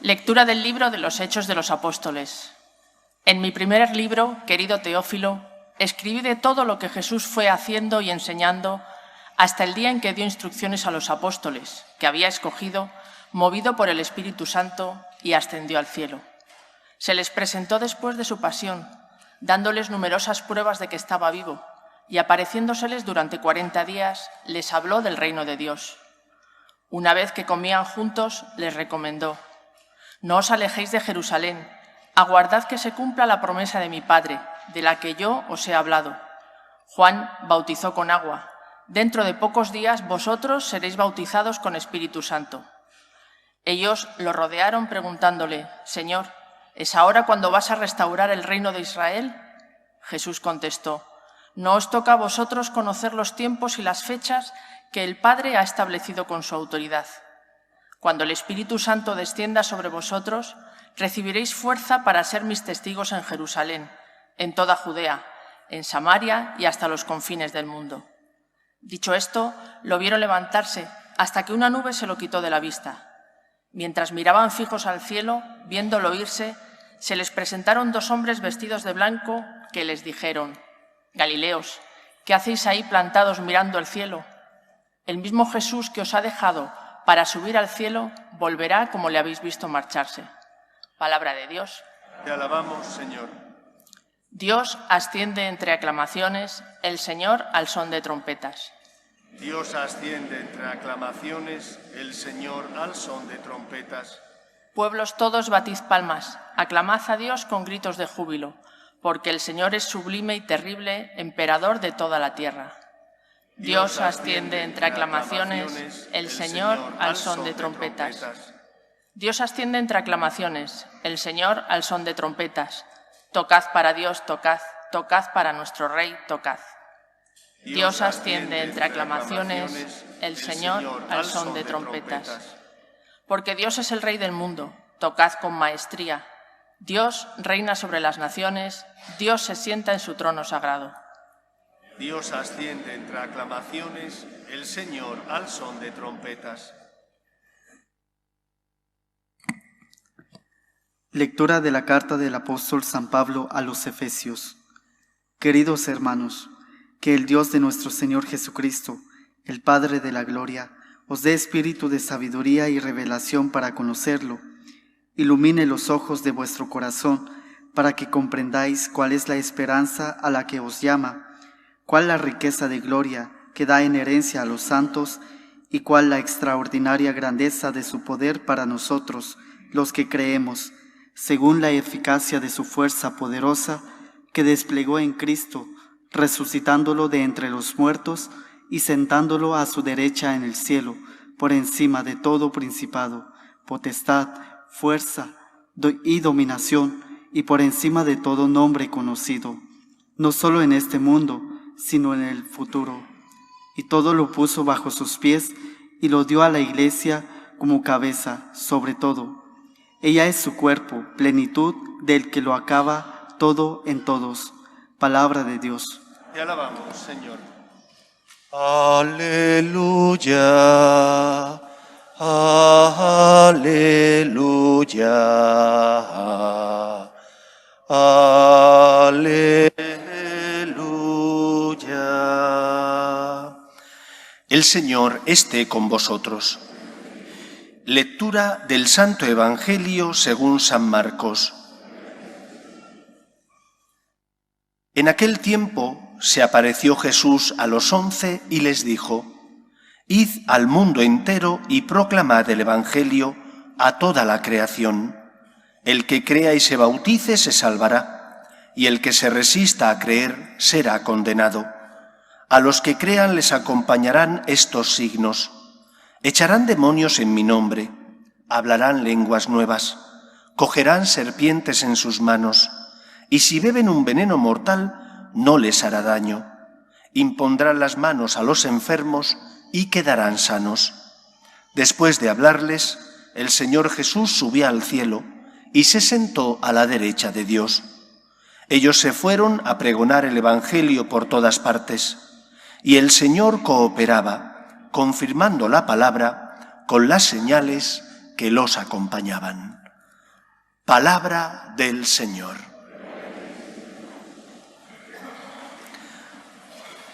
Lectura del libro de los Hechos de los Apóstoles. En mi primer libro, querido Teófilo, escribí de todo lo que Jesús fue haciendo y enseñando hasta el día en que dio instrucciones a los apóstoles, que había escogido, movido por el Espíritu Santo, y ascendió al cielo. Se les presentó después de su pasión, dándoles numerosas pruebas de que estaba vivo, y apareciéndoseles durante 40 días, les habló del reino de Dios. Una vez que comían juntos, les recomendó: no os alejéis de Jerusalén, aguardad que se cumpla la promesa de mi Padre, de la que yo os he hablado. Juan bautizó con agua. Dentro de pocos días vosotros seréis bautizados con Espíritu Santo. Ellos lo rodearon preguntándole: Señor, ¿es ahora cuando vas a restaurar el reino de Israel? Jesús contestó: no os toca a vosotros conocer los tiempos y las fechas que el Padre ha establecido con su autoridad. Cuando el Espíritu Santo descienda sobre vosotros, recibiréis fuerza para ser mis testigos en Jerusalén, en toda Judea, en Samaria y hasta los confines del mundo. Dicho esto, lo vieron levantarse hasta que una nube se lo quitó de la vista. Mientras miraban fijos al cielo, viéndolo irse, se les presentaron 2 hombres vestidos de blanco que les dijeron: Galileos, ¿qué hacéis ahí plantados mirando el cielo? El mismo Jesús que os ha dejado para subir al cielo, volverá como le habéis visto marcharse. Palabra de Dios. Te alabamos, Señor. Dios asciende entre aclamaciones, el Señor al son de trompetas. Dios asciende entre aclamaciones, el Señor al son de trompetas. Pueblos todos, batid palmas, aclamad a Dios con gritos de júbilo, porque el Señor es sublime y terrible, emperador de toda la tierra. Dios asciende entre aclamaciones, el Señor al son de trompetas. Dios asciende entre aclamaciones, el Señor al son de trompetas. Tocad para Dios, tocad, tocad para nuestro Rey, tocad. Dios asciende entre aclamaciones, el Señor al son de trompetas. Porque Dios es el Rey del mundo, tocad con maestría. Dios reina sobre las naciones, Dios se sienta en su trono sagrado. Dios asciende entre aclamaciones, el Señor al son de trompetas. Lectura de la carta del apóstol San Pablo a los Efesios. Queridos hermanos, que el Dios de nuestro Señor Jesucristo, el Padre de la gloria, os dé espíritu de sabiduría y revelación para conocerlo. Ilumine los ojos de vuestro corazón para que comprendáis cuál es la esperanza a la que os llama, cuál la riqueza de gloria que da en herencia a los santos y cuál la extraordinaria grandeza de su poder para nosotros, los que creemos, según la eficacia de su fuerza poderosa que desplegó en Cristo, resucitándolo de entre los muertos y sentándolo a su derecha en el cielo, por encima de todo principado, potestad, fuerza y dominación, y por encima de todo nombre conocido, no solo en este mundo, sino en el futuro. Y todo lo puso bajo sus pies y lo dio a la Iglesia como cabeza sobre todo. Ella es su cuerpo, plenitud del que lo acaba todo en todos. Palabra de Dios. Te alabamos, Señor. Aleluya, aleluya, aleluya. El Señor esté con vosotros. Lectura del Santo Evangelio según San Marcos. En aquel tiempo se apareció Jesús a los 11 y les dijo: Id al mundo entero y proclamad el Evangelio a toda la creación. El que crea y se bautice se salvará, y el que se resista a creer será condenado. A los que crean les acompañarán estos signos: echarán demonios en mi nombre, hablarán lenguas nuevas, cogerán serpientes en sus manos, y si beben un veneno mortal, no les hará daño. Impondrán las manos a los enfermos y quedarán sanos. Después de hablarles, el Señor Jesús subió al cielo y se sentó a la derecha de Dios. Ellos se fueron a pregonar el Evangelio por todas partes, y el Señor cooperaba, confirmando la palabra con las señales que los acompañaban. Palabra del Señor.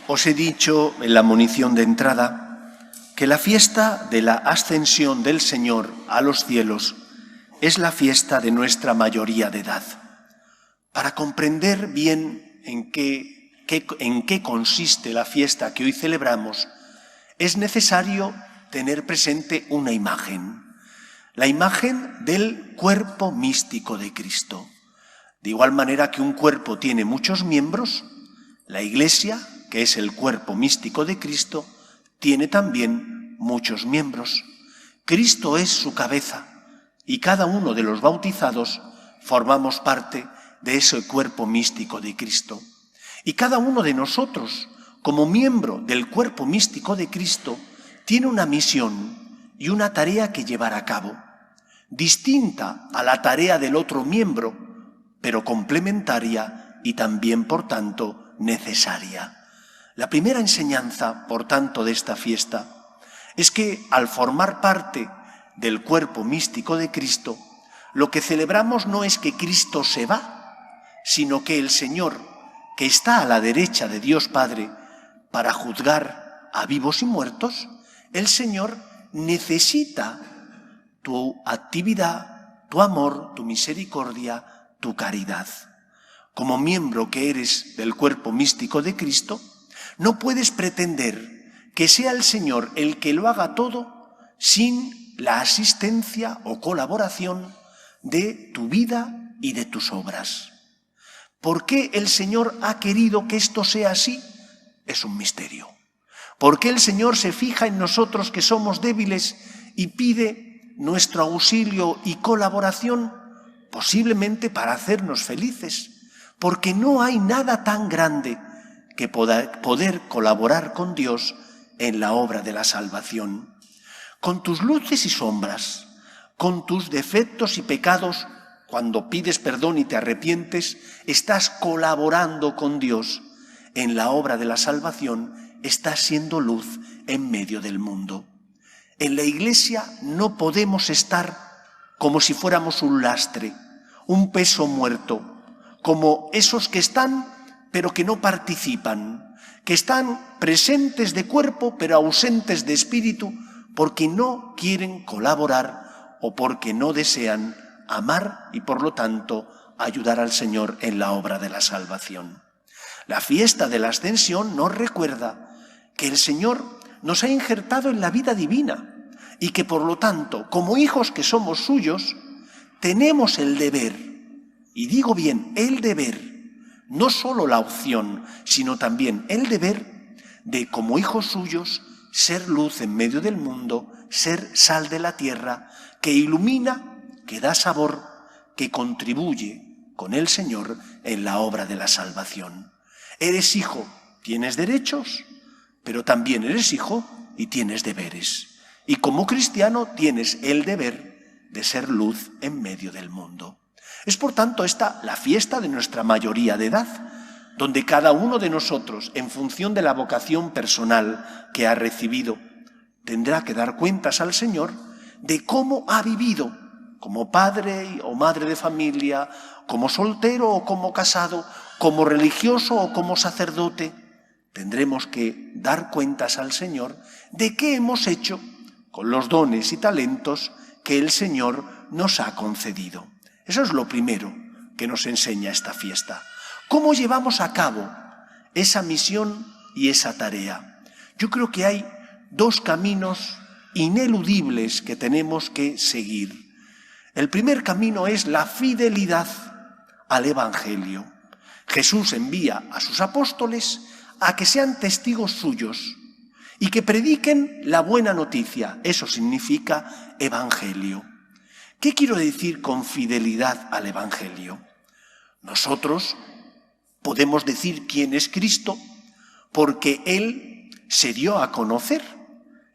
Os he dicho en la monición de entrada que la fiesta de la ascensión del Señor a los cielos es la fiesta de nuestra mayoría de edad. Para comprender bien en qué consiste la fiesta que hoy celebramos, es necesario tener presente una imagen, la imagen del cuerpo místico de Cristo. De igual manera que un cuerpo tiene muchos miembros, la Iglesia, que es el cuerpo místico de Cristo, tiene también muchos miembros. Cristo es su cabeza y cada uno de los bautizados formamos parte de ese cuerpo místico de Cristo. Y cada uno de nosotros, como miembro del cuerpo místico de Cristo, tiene una misión y una tarea que llevar a cabo, distinta a la tarea del otro miembro, pero complementaria y también, por tanto, necesaria. La primera enseñanza, por tanto, de esta fiesta es que al formar parte del cuerpo místico de Cristo, lo que celebramos no es que Cristo se va, sino que el Señor, que está a la derecha de Dios Padre para juzgar a vivos y muertos, el Señor necesita tu actividad, tu amor, tu misericordia, tu caridad. Como miembro que eres del cuerpo místico de Cristo, no puedes pretender que sea el Señor el que lo haga todo sin la asistencia o colaboración de tu vida y de tus obras. ¿Por qué el Señor ha querido que esto sea así? Es un misterio. ¿Por qué el Señor se fija en nosotros que somos débiles y pide nuestro auxilio y colaboración? Posiblemente para hacernos felices, porque no hay nada tan grande que poder colaborar con Dios en la obra de la salvación. Con tus luces y sombras, con tus defectos y pecados, cuando pides perdón y te arrepientes, estás colaborando con Dios en la obra de la salvación, estás siendo luz en medio del mundo. En la Iglesia no podemos estar como si fuéramos un lastre, un peso muerto, como esos que están pero que no participan, que están presentes de cuerpo pero ausentes de espíritu porque no quieren colaborar o porque no desean amar y por lo tanto ayudar al Señor en la obra de la salvación. La fiesta de la Ascensión nos recuerda que el Señor nos ha injertado en la vida divina y que por lo tanto, como hijos que somos suyos, tenemos el deber, y digo bien, el deber, no solo la opción, sino también el deber de, como hijos suyos, ser luz en medio del mundo, ser sal de la tierra, que ilumina, que da sabor, que contribuye con el Señor en la obra de la salvación. Eres hijo, tienes derechos, pero también eres hijo y tienes deberes. Y como cristiano tienes el deber de ser luz en medio del mundo. Es por tanto esta la fiesta de nuestra mayoría de edad, donde cada uno de nosotros, en función de la vocación personal que ha recibido, tendrá que dar cuentas al Señor de cómo ha vivido, como padre o madre de familia, como soltero o como casado, como religioso o como sacerdote. Tendremos que dar cuentas al Señor de qué hemos hecho con los dones y talentos que el Señor nos ha concedido. Eso es lo primero que nos enseña esta fiesta. ¿Cómo llevamos a cabo esa misión y esa tarea? Yo creo que hay dos caminos ineludibles que tenemos que seguir. El primer camino es la fidelidad al Evangelio. Jesús envía a sus apóstoles a que sean testigos suyos y que prediquen la buena noticia. Eso significa Evangelio. ¿Qué quiero decir con fidelidad al Evangelio? Nosotros podemos decir quién es Cristo porque Él se dio a conocer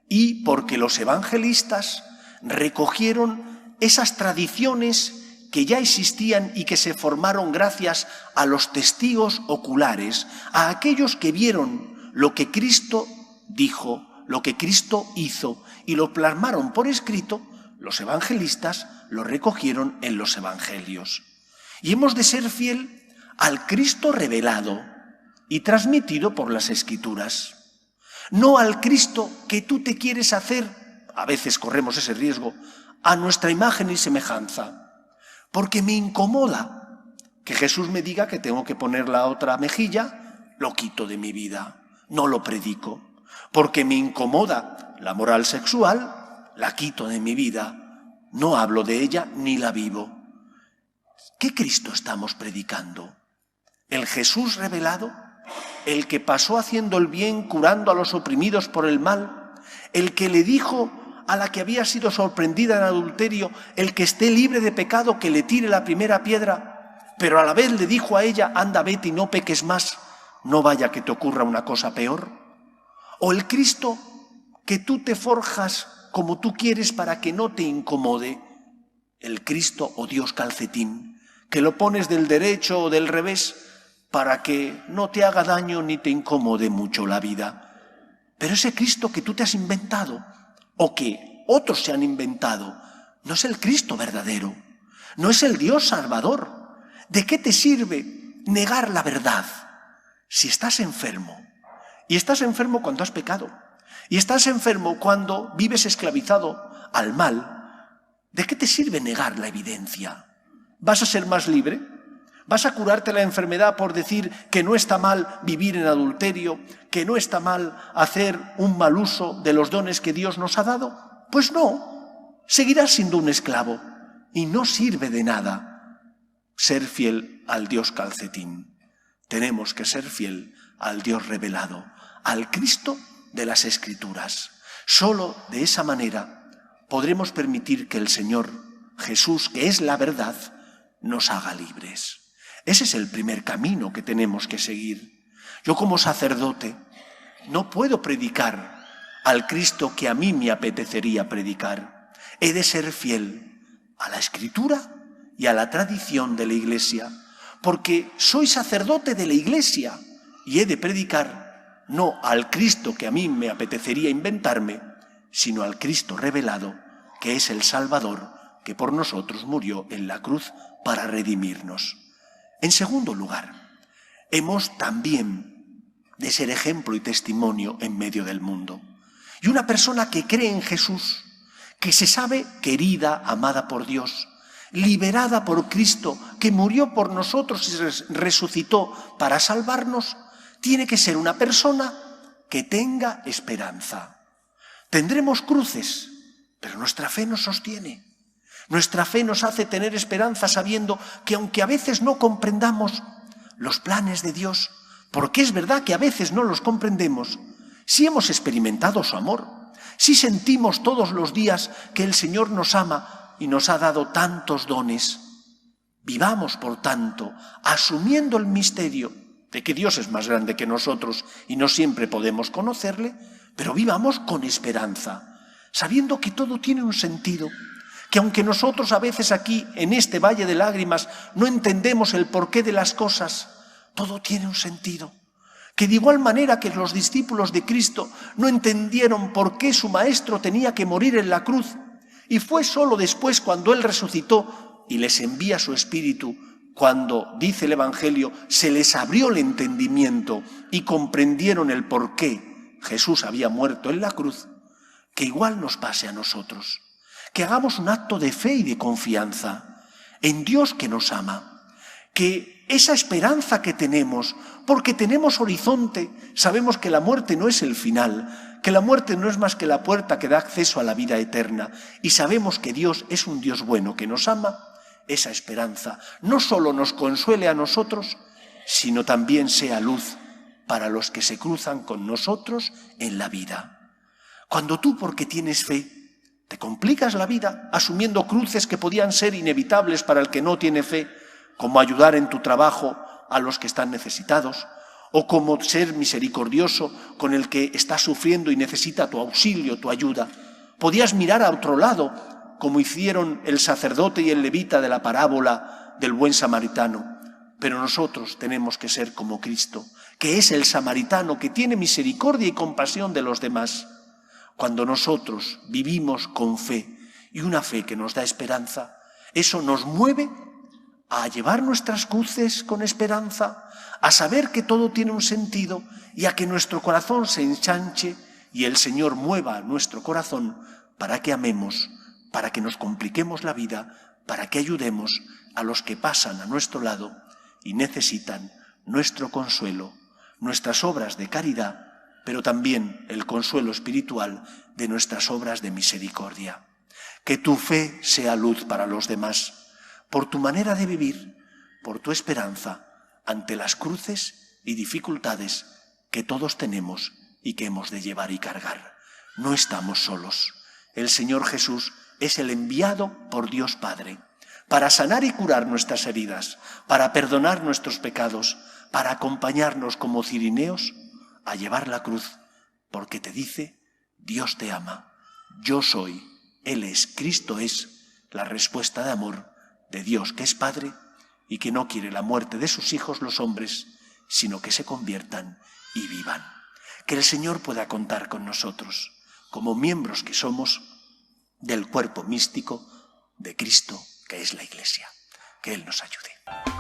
y porque los evangelistas recogieron esas tradiciones que ya existían y que se formaron gracias a los testigos oculares, a aquellos que vieron lo que Cristo dijo, lo que Cristo hizo y lo plasmaron por escrito los evangelistas lo recogieron en los evangelios. Y hemos de ser fiel al Cristo revelado y transmitido por las Escrituras. No al Cristo que tú te quieres hacer, a veces corremos ese riesgo, a nuestra imagen y semejanza. Porque me incomoda que Jesús me diga que tengo que poner la otra mejilla, lo quito de mi vida, no lo predico. Porque me incomoda la moral sexual, la quito de mi vida, no hablo de ella ni la vivo. ¿Qué Cristo estamos predicando? ¿El Jesús revelado? ¿El que pasó haciendo el bien, curando a los oprimidos por el mal? ¿El que le dijo a la que había sido sorprendida en adulterio, el que esté libre de pecado, que le tire la primera piedra? Pero a la vez le dijo a ella, anda, vete y no peques más, no vaya que te ocurra una cosa peor. ¿O el Cristo que tú te forjas como tú quieres para que no te incomode? El Cristo o Dios calcetín, que lo pones del derecho o del revés para que no te haga daño ni te incomode mucho la vida. Pero ese Cristo que tú te has inventado o que otros se han inventado no es el Cristo verdadero, no es el Dios salvador. ¿De qué te sirve negar la verdad si estás enfermo? Y estás enfermo cuando has pecado. Y estás enfermo cuando vives esclavizado al mal. ¿De qué te sirve negar la evidencia? ¿Vas a ser más libre? ¿Vas a curarte la enfermedad por decir que no está mal vivir en adulterio, que no está mal hacer un mal uso de los dones que Dios nos ha dado? Pues no, seguirás siendo un esclavo y no sirve de nada ser fiel al Dios calcetín. Tenemos que ser fiel al Dios revelado, al Cristo de las Escrituras. Solo de esa manera podremos permitir que el Señor Jesús, que es la verdad, nos haga libres. Ese es el primer camino que tenemos que seguir. Yo como sacerdote no puedo predicar al Cristo que a mí me apetecería predicar. He de ser fiel a la Escritura y a la tradición de la Iglesia, porque soy sacerdote de la Iglesia y he de predicar no al Cristo que a mí me apetecería inventarme, sino al Cristo revelado, que es el Salvador, que por nosotros murió en la cruz para redimirnos. En segundo lugar, hemos también de ser ejemplo y testimonio en medio del mundo. Y una persona que cree en Jesús, que se sabe querida, amada por Dios, liberada por Cristo, que murió por nosotros y resucitó para salvarnos, tiene que ser una persona que tenga esperanza. Tendremos cruces, pero nuestra fe nos sostiene. Nuestra fe nos hace tener esperanza sabiendo que aunque a veces no comprendamos los planes de Dios, porque es verdad que a veces no los comprendemos, sí hemos experimentado su amor, sí sentimos todos los días que el Señor nos ama y nos ha dado tantos dones. Vivamos, por tanto, asumiendo el misterio de que Dios es más grande que nosotros y no siempre podemos conocerle, pero vivamos con esperanza, sabiendo que todo tiene un sentido, que aunque nosotros a veces aquí, en este valle de lágrimas, no entendemos el porqué de las cosas, todo tiene un sentido. Que de igual manera que los discípulos de Cristo no entendieron por qué su Maestro tenía que morir en la cruz, y fue solo después cuando Él resucitó y les envía su Espíritu, cuando, dice el Evangelio, se les abrió el entendimiento y comprendieron el por qué Jesús había muerto en la cruz, que igual nos pase a nosotros. Que hagamos un acto de fe y de confianza en Dios que nos ama, que esa esperanza que tenemos, porque tenemos horizonte, sabemos que la muerte no es el final, que la muerte no es más que la puerta que da acceso a la vida eterna, y sabemos que Dios es un Dios bueno que nos ama, esa esperanza no solo nos consuele a nosotros, sino también sea luz para los que se cruzan con nosotros en la vida. Cuando tú, porque tienes fe, te complicas la vida asumiendo cruces que podían ser inevitables para el que no tiene fe, como ayudar en tu trabajo a los que están necesitados, o como ser misericordioso con el que está sufriendo y necesita tu auxilio, tu ayuda. Podías mirar a otro lado, como hicieron el sacerdote y el levita de la parábola del buen samaritano. Pero nosotros tenemos que ser como Cristo, que es el samaritano que tiene misericordia y compasión de los demás. Cuando nosotros vivimos con fe y una fe que nos da esperanza. Eso nos mueve a llevar nuestras cruces con esperanza, a saber que todo tiene un sentido y a que nuestro corazón se ensanche y el Señor mueva nuestro corazón para que amemos, para que nos compliquemos la vida, para que ayudemos a los que pasan a nuestro lado y necesitan nuestro consuelo, nuestras obras de caridad, pero también el consuelo espiritual de nuestras obras de misericordia. Que tu fe sea luz para los demás, por tu manera de vivir, por tu esperanza ante las cruces y dificultades que todos tenemos y que hemos de llevar y cargar. No estamos solos. El Señor Jesús es el enviado por Dios Padre para sanar y curar nuestras heridas, para perdonar nuestros pecados, para acompañarnos como cirineos a llevar la cruz, porque te dice: Dios te ama, yo soy, Él es, Cristo es la respuesta de amor de Dios, que es Padre y que no quiere la muerte de sus hijos los hombres, sino que se conviertan y vivan. Que el Señor pueda contar con nosotros como miembros que somos del cuerpo místico de Cristo, que es la Iglesia. Que Él nos ayude.